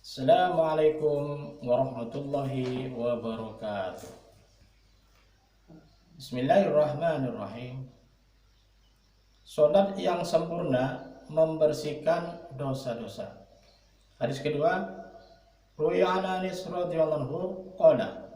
Assalamualaikum warahmatullahi wabarakatuh. Bismillahirrahmanirrahim. Salat yang sempurna membersihkan dosa-dosa. Hadis kedua, Ruya Anas radhiyallahu anhu qala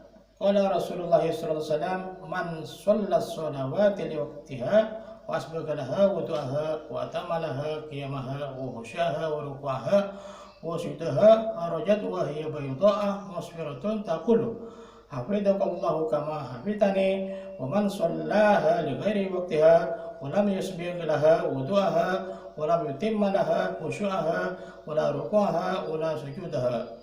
Rasulullah sallallahu alaihi wasallam man shalla sholawati li waqtiha wa asbagalaha wudu'aha wa atamalaha qiyamaha wa khusyaha wa ruku'aha wa sudaha arajat wa hiya bayda'ah musfiratun taqulu hafidhakallahu kama hafidhani wa man shallaha li ghairi waqtiha wa lam yusbigh laha wudu'aha wa lam yutimma laha khusyu'aha wa la ruku'aha wa la sujudaha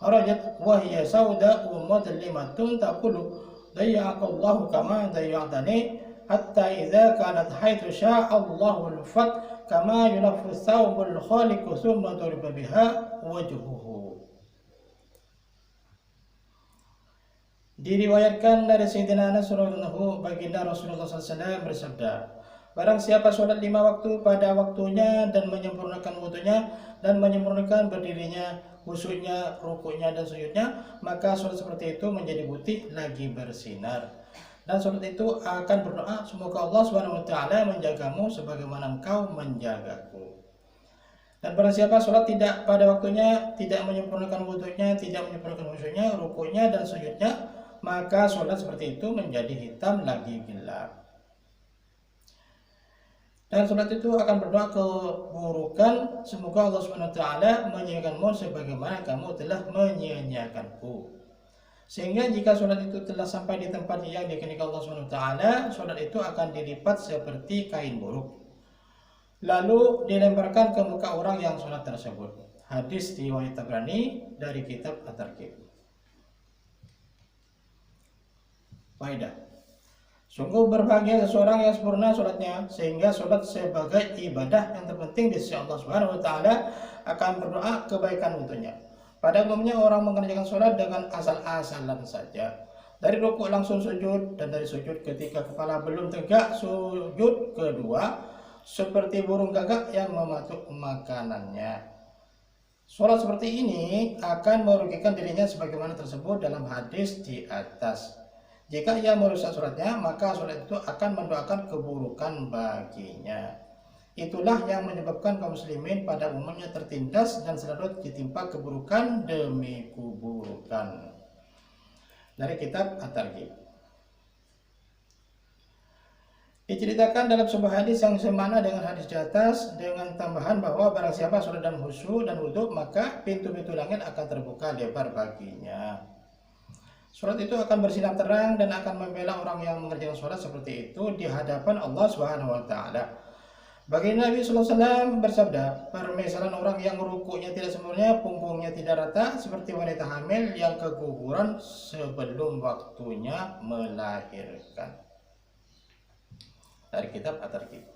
arajat wa hiya sawda'u mudlimatun taqulu dayya'akallahu kama dayya'tani hatta idza kanat haitsu syaa Allahu al-fat kama yunaffu thawbul khaliqu thumma duriba biha wajhuhu. Diriwayatkan dari Sayyidina Anas radhiyallahu baginda Rasulullah SAW bersabda, barang siapa sholat 5 waktu pada waktunya dan menyempurnakan wudunya dan menyempurnakan berdirinya, khusyuknya, rukuknya dan sujudnya, maka sholat seperti itu menjadi putih lagi bersinar. Dan sholat itu akan berdoa, semoga Allah SWT menjagamu sebagaimana engkau menjagaku. Dan barang siapa sholat tidak pada waktunya, tidak menyempurnakan wudhunya, tidak menyempurnakan khusyuknya, rukuknya dan sujudnya, maka sholat seperti itu menjadi hitam lagi gelap. Dan sholat itu akan berdoa keburukan, semoga Allah SWT menyia-nyiakanmu sebagaimana kamu telah menyia-nyiakanku. Sehingga jika sholat itu telah sampai di tempat yang dikehendaki Allah SWT, sholat itu akan dilipat seperti kain buruk, lalu dilemparkan ke muka orang yang sholat tersebut. Hadis riwayat Tabrani dari kitab At-Targhib. Faedah: sungguh berbahagia seseorang yang sempurna sholatnya, sehingga sholat sebagai ibadah yang terpenting di sisi Allah SWT akan berdoa kebaikan untuknya. Pada umumnya orang mengerjakan sholat dengan asal-asalan saja. Dari rukuk langsung sujud, dan dari sujud ketika kepala belum tegak sujud kedua, seperti burung gagak yang mematuk makanannya. Sholat seperti ini akan merugikan dirinya sebagaimana tersebut dalam hadis di atas. Jika ia merusak sholatnya, maka sholat itu akan mendoakan keburukan baginya. Itulah yang menyebabkan kaum muslimin pada umumnya tertindas dan selalu ditimpa keburukan demi keburukan. Dari kitab At-Targhib. Diceritakan dalam sebuah hadis yang semana dengan hadis di atas, dengan tambahan bahwa barang siapa sholat dan khusyuk dan wudhu, maka pintu-pintu langit akan terbuka lebar baginya. Sholat itu akan bersinar terang dan akan membela orang yang mengerjakan sholat seperti itu di hadapan Allah SWT. Baginda Nabi SAW bersabda, permisalan orang yang rukuknya tidak sempurna, punggungnya tidak rata, seperti wanita hamil yang keguguran sebelum waktunya melahirkan. Dari kitab At-Targhib.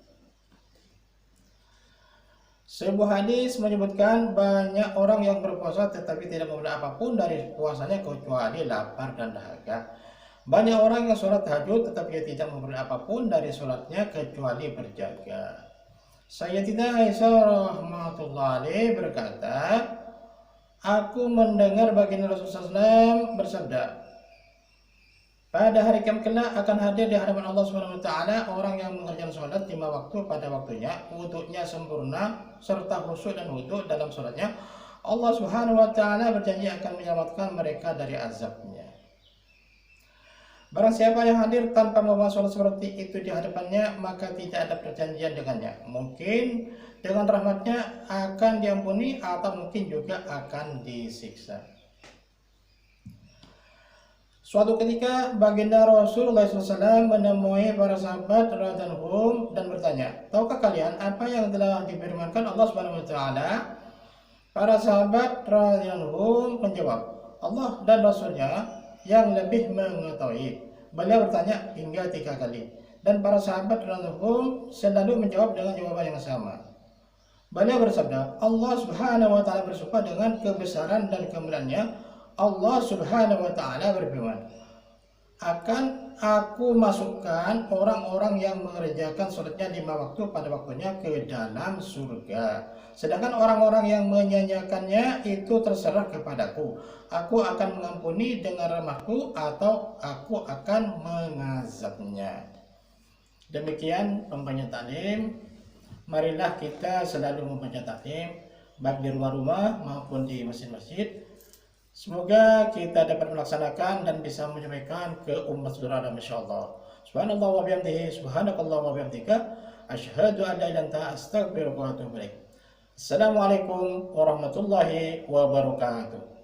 Sebuah hadis menyebutkan banyak orang yang berpuasa tetapi tidak memperoleh apapun dari puasanya kecuali lapar dan dahaga. Banyak orang yang sholat tahajud tetapi tidak memperoleh apapun dari sholatnya kecuali berjaga. Sayyidatina Aisyah rahmatullahi alaiha berkata, aku mendengar baginda Rasulullah SAW bersabda, pada hari kiamat kelak akan hadir di hadapan Allah SWT orang yang mengerjakan sholat 5 waktu pada waktunya, wudhunya sempurna serta khusyuk dan wudhu dalam sholatnya. Allah SWT berjanji akan menyelamatkan mereka dari azabnya. Barang siapa yang hadir tanpa membawa sholat seperti itu di hadapannya, maka tidak ada perjanjian dengannya. Mungkin dengan rahmatnya akan diampuni atau mungkin juga akan disiksa. Suatu ketika baginda Rasulullah SAW menemui para sahabat radhiyallahu dan bertanya, tahukah kalian apa yang telah difirmankan Allah SWT? Para sahabat radhiyallahu menjawab, Allah dan Rasulnya yang lebih mengetahui. Beliau bertanya hingga 3 kali, dan para sahabat radhiyallahu selalu menjawab dengan jawaban yang sama. Beliau bersabda, Allah Subhanahu wa taala bersumpah dengan kebesaran dan kemuliaannya. Allah Subhanahu wa taala berfirman, akan aku masukkan orang-orang yang mengerjakan sholatnya 5 waktu pada waktunya ke dalam surga. Sedangkan orang-orang yang menyanyiakannya itu terserah kepadaku. Aku akan mengampuni dengan rahmatku atau aku akan mengazabnya. Demikian pembaca taklim. Marilah kita selalu membaca taklim baik di rumah-rumah maupun di masjid-masjid. Semoga kita dapat melaksanakan dan bisa menyampaikan ke umat saudara Adam insyaallah. Subhanallah wa bihamdihi, subhanakallah wa bihamdika, asyhadu an la ilaha illa anta, astaghfiruka wa atubu ilaik. Assalamualaikum warahmatullahi wabarakatuh.